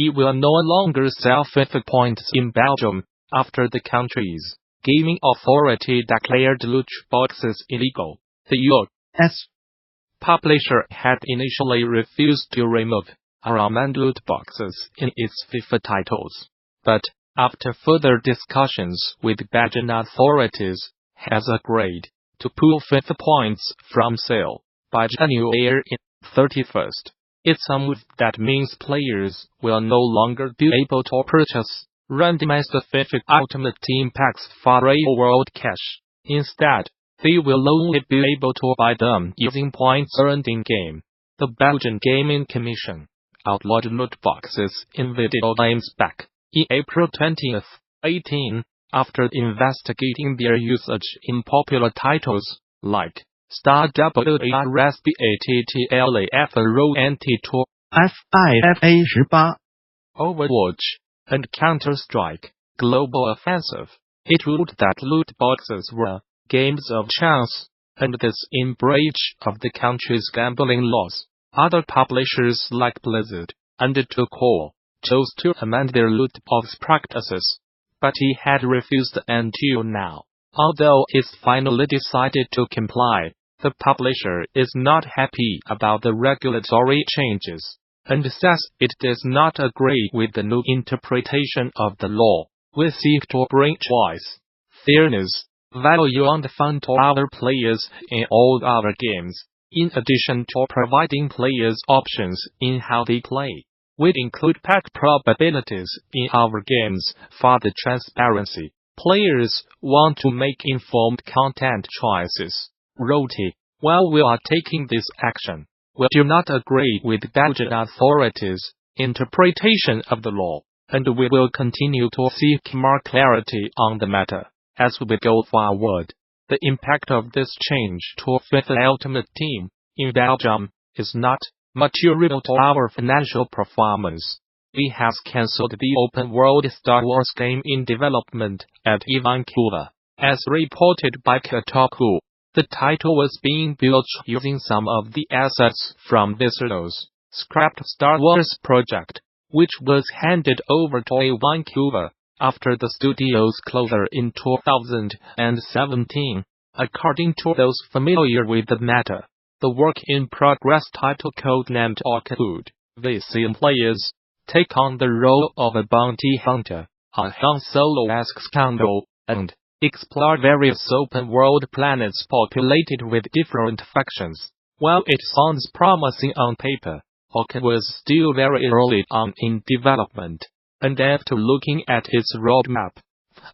It will no longer sell FIFA points in Belgium after the country's gaming authority declared loot boxes illegal. The U.S. publisher had initially refused to remove or amend loot boxes in its FIFA titles, but after further discussions with Belgian authorities, has agreed to pull FIFA points from sale by January 31st. It's a move that means players will no longer be able to purchase randomized FIFA Ultimate Team packs for real-world cash. Instead, they will only be able to buy them using points earned in-game. The Belgian Gaming Commission outlawed loot boxes in video games back in April 2018, after investigating their usage in popular titles like Star Wars Battlefield Row FIFA 18, Overwatch, and Counter-Strike Global Offensive. It ruled that loot boxes were games of chance, and this in breach of the country's gambling laws. Other publishers like Blizzard and 2Core chose to amend their loot box practices, but he had refused until now. Although it's finally decided to comply, the publisher is not happy about the regulatory changes, and says it does not agree with the new interpretation of the law. We seek to bring choice, fairness, value and fun to our players in all our games, in addition to providing players options in how they play. We include pack probabilities in our games for the transparency. Players want to make informed content choices. Wrote he. While we are taking this action, we do not agree with Belgian authorities' interpretation of the law, and we will continue to seek more clarity on the matter as we go forward. The impact of this change to FIFA Ultimate Team in Belgium is not material to our financial performance. We have cancelled the open-world Star Wars game in development at Vancouver. As reported by Kotaku, the title was being built using some of the assets from Viscero's scrapped Star Wars project, which was handed over to Vancouver after the studio's closure in 2017. According to those familiar with the matter, the work-in-progress title codenamed Orchid, we see players take on the role of a bounty hunter, a Han Solo-esque scoundrel, and explore various open-world planets populated with different factions. While it sounds promising on paper, Orchid was still very early on in development, and after looking at its roadmap,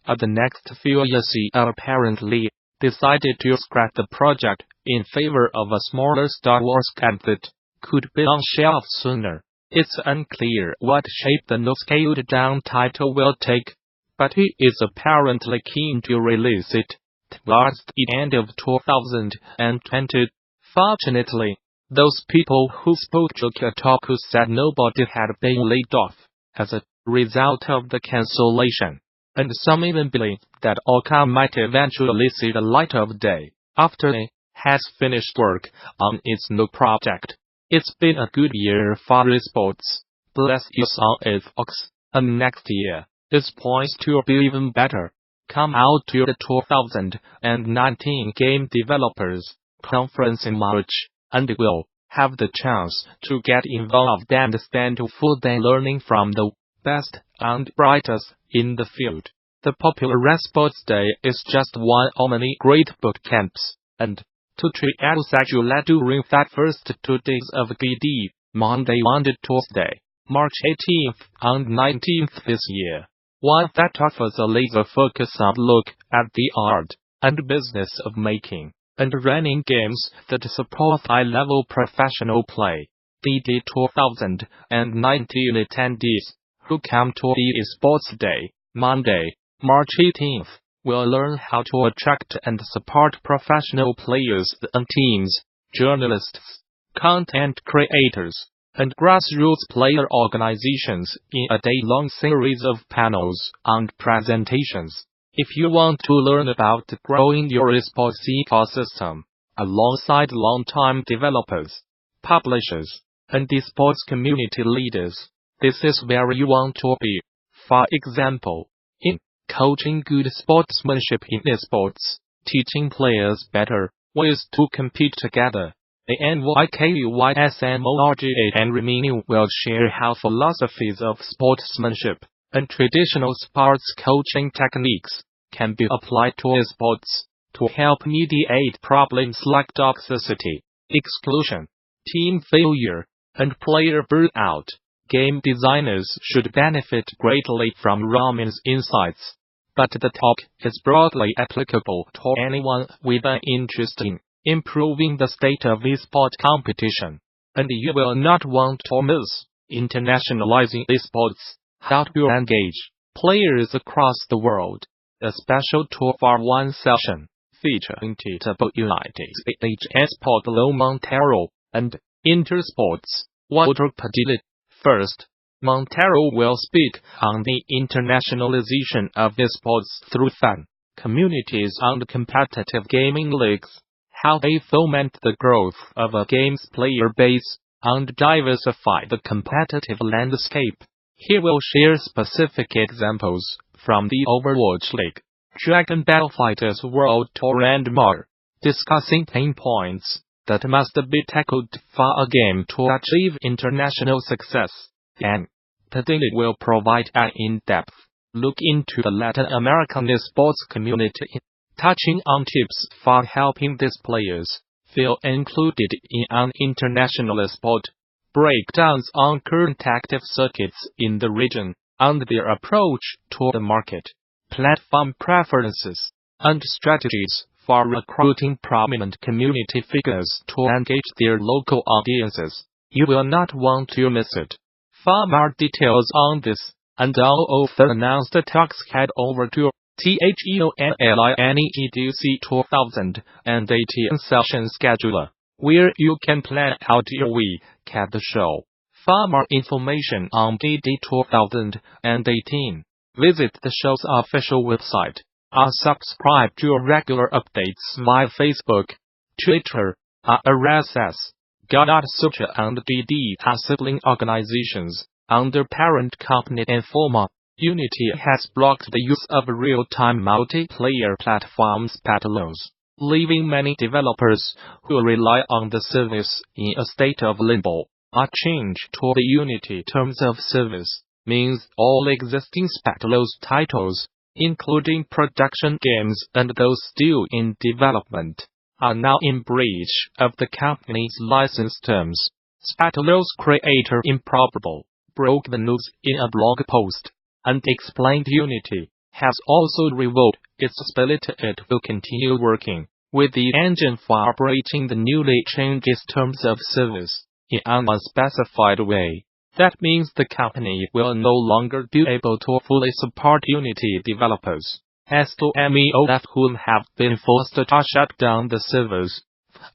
the next few years apparently decided to scrap the project in favor of a smaller Star Wars game that could be on shelf sooner. It's unclear what shape the new scaled-down title will take, but he is apparently keen to release it towards the end of 2020. Fortunately, those people who spoke to Kotaku said nobody had been laid off as a result of the cancellation, and some even believe that Orca might eventually see the light of day after it has finished work on its new project. It's been a good year for esports. Bless you on Xbox, and next year is poised to be even better. Come out to the 2019 Game Developers Conference in March, and we'll have the chance to get involved and spend a full day learning from the best and brightest in the field. The popular Esports Day is just one of many great boot camps, and to treat schedule during that first 2 days of GD, Monday and Tuesday, March 18th and 19th this year. One that offers a laser-focused look at the art and business of making and running games that support high-level professional play. The 2019 attendees who come to the Esports Day, Monday, March 18th, will learn how to attract and support professional players and teams, journalists, content creators, and grassroots player organizations in a day-long series of panels and presentations. If you want to learn about growing your esports ecosystem alongside long-time developers, publishers, and esports community leaders, This is where you want to be. For example, in coaching good sportsmanship in esports, teaching players better ways to compete together. The NYKUYSMORGA and Remini will share how philosophies of sportsmanship and traditional sports coaching techniques can be applied to esports to help mediate problems like toxicity, exclusion, team failure, and player burnout. Game designers should benefit greatly from Ramin's insights, but the talk is broadly applicable to anyone with an interest in improving the state of esport competition, and you will not want to miss internationalizing esports, how to engage players across the world. A special 2-for-1 session featuring Titable United Sport Lo Montero and Intersports Walter Padilla. First, Montero will speak on the internationalization of esports through fan communities and competitive gaming leagues, how they foment the growth of a game's player base and diversify the competitive landscape. He will share specific examples from the Overwatch League, Dragon Ball FighterZ World Tour and more, discussing pain points that must be tackled for a game to achieve international success. And Padilla will provide an in-depth look into the Latin American esports community, touching on tips for helping these players feel included in an international sport, breakdowns on current active circuits in the region, and their approach to the market, platform preferences, and strategies for recruiting prominent community figures to engage their local audiences. You will not want to miss it. For more details on this and all of the announced talks, head over to TheOnlineEDC 2018 session scheduler, where you can plan out your week at the show. For more information on DD 2018, visit the show's official website, or subscribe to regular updates via Facebook, Twitter, RSS. Gamasutra and DD are sibling organizations under parent company Informa. Unity has blocked the use of real-time multiplayer platform Spatelos, leaving many developers who rely on the service in a state of limbo. A change to the Unity terms of service means all existing Spatelos titles, including production games and those still in development, are now in breach of the company's license terms. Spatelos creator Improbable broke the news in a blog post and explained Unity has also revoked its ability to continue working with the engine for operating the newly changed terms of service in an unspecified way. That means the company will no longer be able to fully support Unity developers, as to MEOF whom have been forced to shut down the servers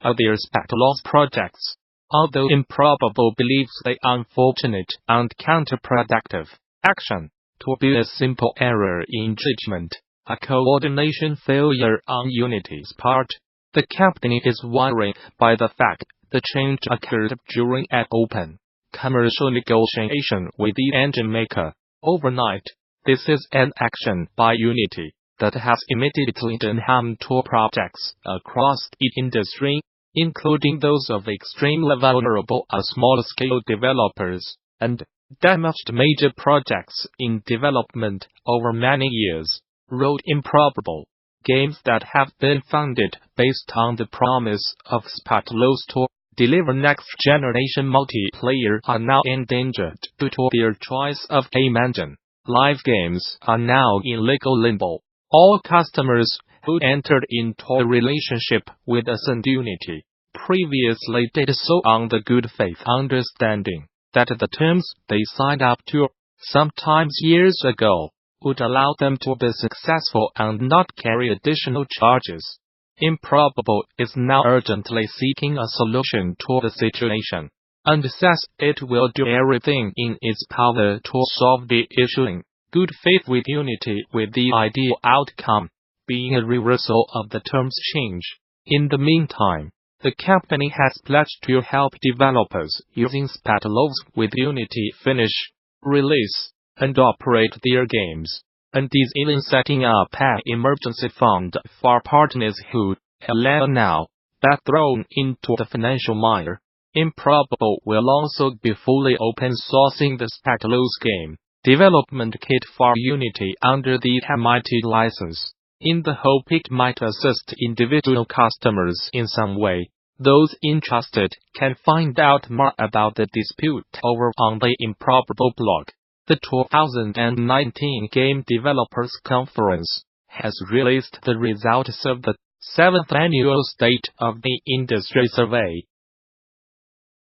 of their Spatelos projects. Although Improbable believes the unfortunate and counterproductive action to be a simple error in judgment, a coordination failure on Unity's part, the company is worried by the fact the change occurred during an open commercial negotiation with the engine maker overnight. This is an action by Unity that has immediately done harm to projects across the industry, including those of extremely vulnerable and small-scale developers, and damaged major projects in development over many years, wrote Improbable. Games that have been funded based on the promise of Spatelos to deliver next-generation multiplayer are now endangered due to their choice of game engine. Live games are now in legal limbo. All customers who entered into a relationship with Ascend Unity previously did so on the good faith understanding that the terms they signed up to, sometimes years ago, would allow them to be successful and not carry additional charges. Improbable is now urgently seeking a solution to the situation, and says it will do everything in its power to solve the issue in good faith with Unity, with the ideal outcome being a reversal of the terms change. In the meantime, the company has pledged to help developers using Spatelos with Unity finish release, and operate their games, and is even setting up an emergency fund for partners who, now, that thrown into the financial mire, improbable will also be fully open sourcing the Spectalo's game development kit for Unity under the MIT license, in the hope it might assist individual customers in some way. Those interested can find out more about the dispute over on the Improbable blog. The 2019 Game Developers Conference has released the results of the 7th Annual State of the Industry Survey.